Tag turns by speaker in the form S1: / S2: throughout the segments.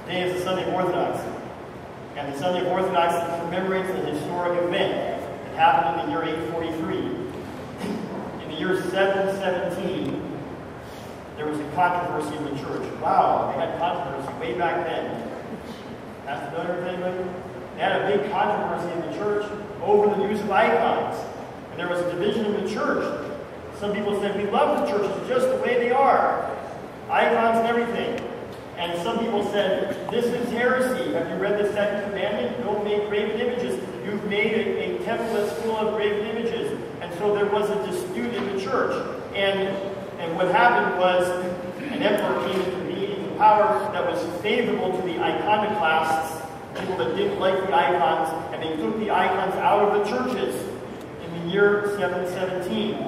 S1: Today is the Sunday of Orthodoxy. And the Sunday of Orthodoxy commemorates an historic event that happened in the year 843. In the year 717, there was a controversy in the church. Wow, they had controversy way back then. That's familiar with anybody? They had a big controversy in the church over the use of icons. And there was a division in the church. Some people said, we love the churches just the way they are. Icons and everything. And some people said, this is heresy. Have you read the second commandment? Don't make graven images. You've made a temple that's full of graven images. And so there was a dispute in the church. And what happened was an emperor came into power that was favorable to the iconoclasts, people that didn't like the icons, and they took the icons out of the churches in the year 717.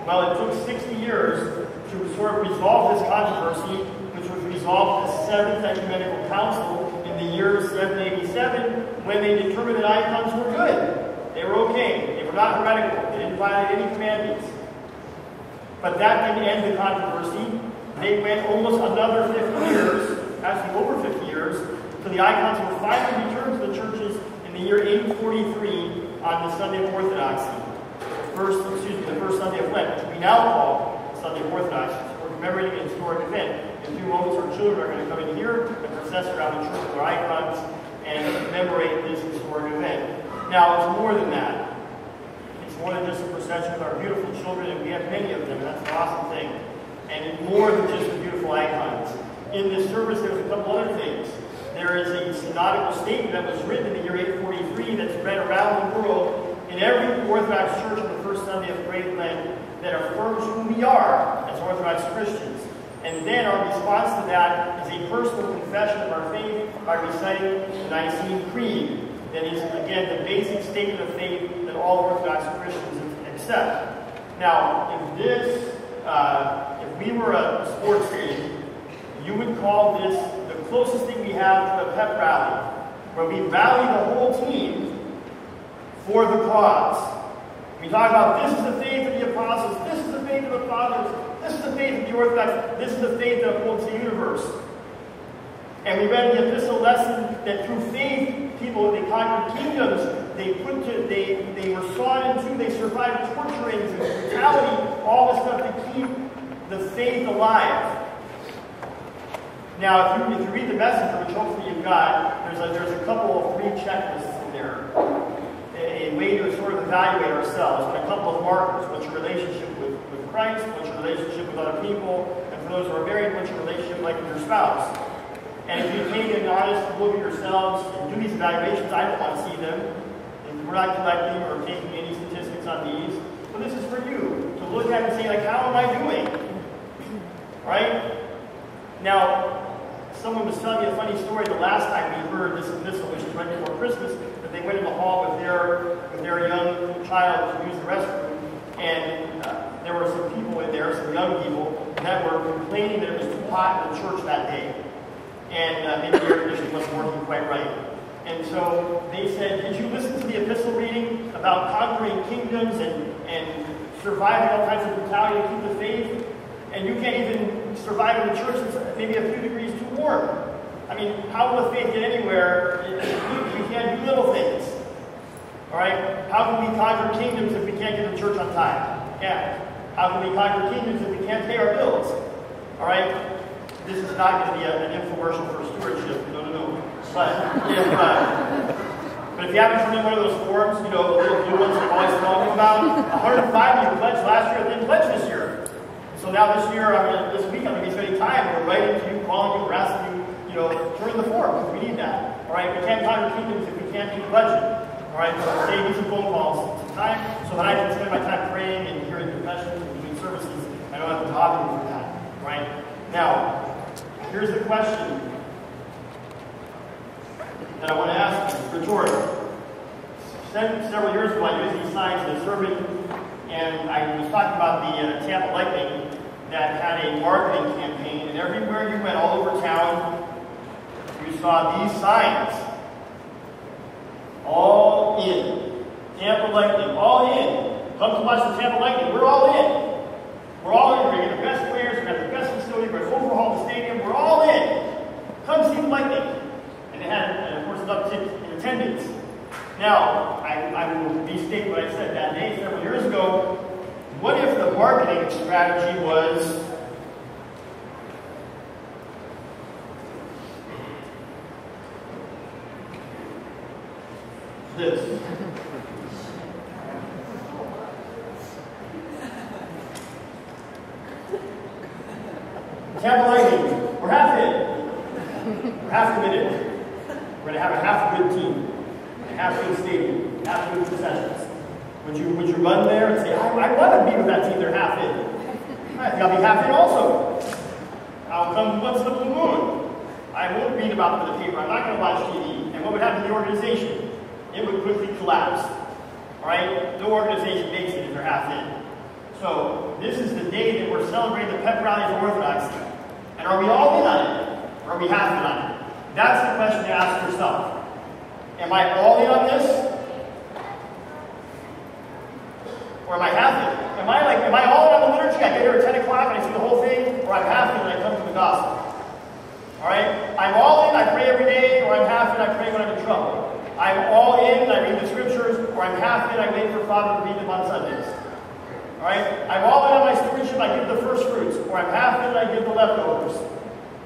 S1: Well, it took 60 years to sort of resolve this controversy, which was resolved at the Seventh Ecumenical Council in the year 787, when they determined that icons were good. They were okay. They were not heretical. They didn't violate any commandments. But that didn't end the controversy. They went almost another 50 years, actually over 50 years, till the icons were finally returned to the churches in the year 843 on the Sunday of Orthodoxy. The first Sunday of Lent, which we now call Sunday of Orthodoxy. So we're commemorating an historic event. In a few moments, our children are going to come in here and process around the church with their icons and commemorate this historic event. Now, it's more than that. It's more than just a procession with our beautiful children, and we have many of them. That's an awesome thing. And it's more than just the beautiful icons. In this service, there's a couple other things. There is a synodical statement that was written in the year 843 that's read around the world in every Orthodox church on the first Sunday of Great Lent that affirms who we are as Orthodox Christians. And then our response to that is a personal confession of our faith by reciting the Nicene Creed. That is, again, the basic statement of faith that all Orthodox Christians accept. Now, if we were a sports team, you would call this the closest thing we have to a pep rally, where we rally the whole team for the cause. We talk about this is the faith of the apostles, this is the faith of the fathers, this is the faith of the Orthodox, this is the faith that upholds the universe. And we read in the epistle lesson that through faith, people, they conquered kingdoms, they were sought into, they survived torturings and brutality, all this stuff to keep the faith alive. Now, if you read the Messenger, which hopefully you've got, there's a couple of free checklists in there. A way to sort of evaluate ourselves, and a couple of markers. What's your relationship with Christ? What's your relationship with other people? And for those who are married, what's your relationship like with your spouse? And if you take an honest look at yourselves and do these evaluations, I don't want to see them. And we're not collecting or taking any statistics on these. But this is for you to look at and say, like, how am I doing? Right? Now, someone was telling me a funny story the last time we heard this epistle, which is right before Christmas, that they went in the hall with their young child to use the restroom, and there were some people in there, some young people, that were complaining that it was too hot in the church that day, and maybe the air conditioning wasn't working quite right. And so they said, did you listen to the epistle reading about conquering kingdoms and surviving all kinds of brutality to keep the faith? And you can't even survive in the church that's maybe a few degrees too warm. I mean, how will the faith get anywhere if you can't do little things? All right? How can we conquer kingdoms if we can't get to church on time? Yeah. How can we conquer kingdoms if we can't pay our bills? All right? This is not going to be an infomercial for stewardship. No. But if you haven't turned in one of those forms, the little blue ones I'm always telling you about, 105 of you pledged last year, didn't pledge this year. So now this year, this week, I'm going to be spending time. We're writing to you, calling you, harassing you, turn the form, because we need that. All right, we can't conquer kingdoms if we can't meet the budget. All right, so save me some phone calls, some time, so that I can spend my time praying and hearing confessions and doing services. I don't have to bother you for that. All right. Now, here's the question that I want to ask you, rhetorical. Several years ago, I used these signs in a sermon, and I was talking about the Tampa Lightning that had a marketing campaign, and everywhere you went, all over town, you saw these signs. All in. Tampa Lightning, all in. Come to watch the Tampa Lightning, we're all in. We're all in. We're going to get the best players, we're going to have the best facility, we're going to overhaul the stadium, we're all in. Come see the Lightning. Now, I will restate what I said that day several years ago. What if the marketing strategy was this? Tampa Lightning, we're half in. We're half committed. We're going to have a half good team, a half good stadium, half good concessions. Would you run there and say, I want to be with that team, they're half in? I think I'll be half in also. I'll come once in a blue moon. I won't read about them in the paper. I'm not going to watch TV. And what would happen to the organization? It would quickly collapse. All right? No organization makes it if they're half in. So this is the day that we're celebrating the pep rally of Orthodoxy. And are we all in on it? Or are we half in on it? That's the question to ask yourself. Am I all in on this? Or am I half in? Am I all in on the liturgy? I get here at 10 o'clock and I see the whole thing, or I'm half in and I come to the gospel. Alright? I'm all in, I pray every day, or I'm half in, I pray when I'm in trouble. I'm all in and I read the scriptures, or I'm half in, I wait for Father to read them on Sundays. Alright? I'm all in on my stewardship, I give the first fruits, or I'm half in and I give the leftovers.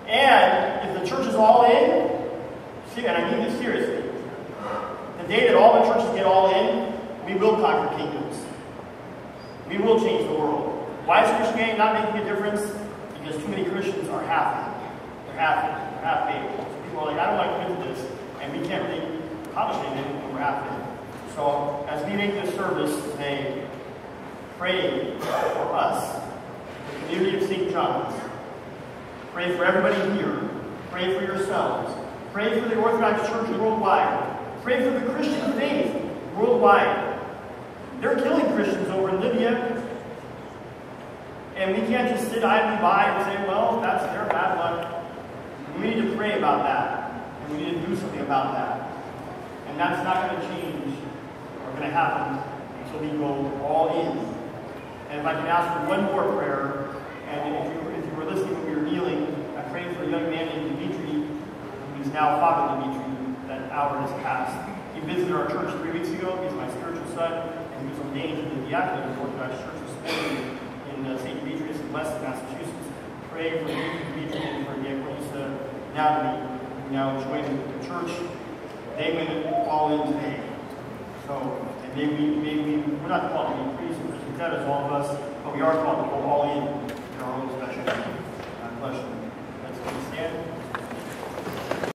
S1: And if the church is all in, see, and I mean this seriously, the day that all the churches get all in, we will conquer kingdoms. We will change the world. Why is Christianity not making a difference? Because too many Christians are half in. They're half in. They're half baked. So people are like, I don't want to commit to this, and we can't really accomplish anything when we're half in. So as we make this service today, pray for us, the community of St. John's. Pray for everybody here. Pray for yourselves. Pray for the Orthodox Church worldwide. Pray for the Christian faith worldwide. They're killing Christians over in Libya. And we can't just sit idly by and say, well, that's their bad luck. We need to pray about that. And we need to do something about that. And that's not going to change or going to happen until we go all in. And if I can ask for one more prayer, and if you were listening when we were kneeling, I prayed for a young man named Dimitri, who is now Father Dimitri. That hour has passed. He visited our church 3 weeks ago. He's my spiritual son. He was ordained in the diaconate of the Orthodox Church this morning in St. Demetrius in Weston, Massachusetts. Pray for Dimitri and for Diaconisa Natalie, who now joined the church. They went all in today. So, and we're not called to be priests and Christian as all of us, but we are called to go all in our own special. God bless you. Let's stand.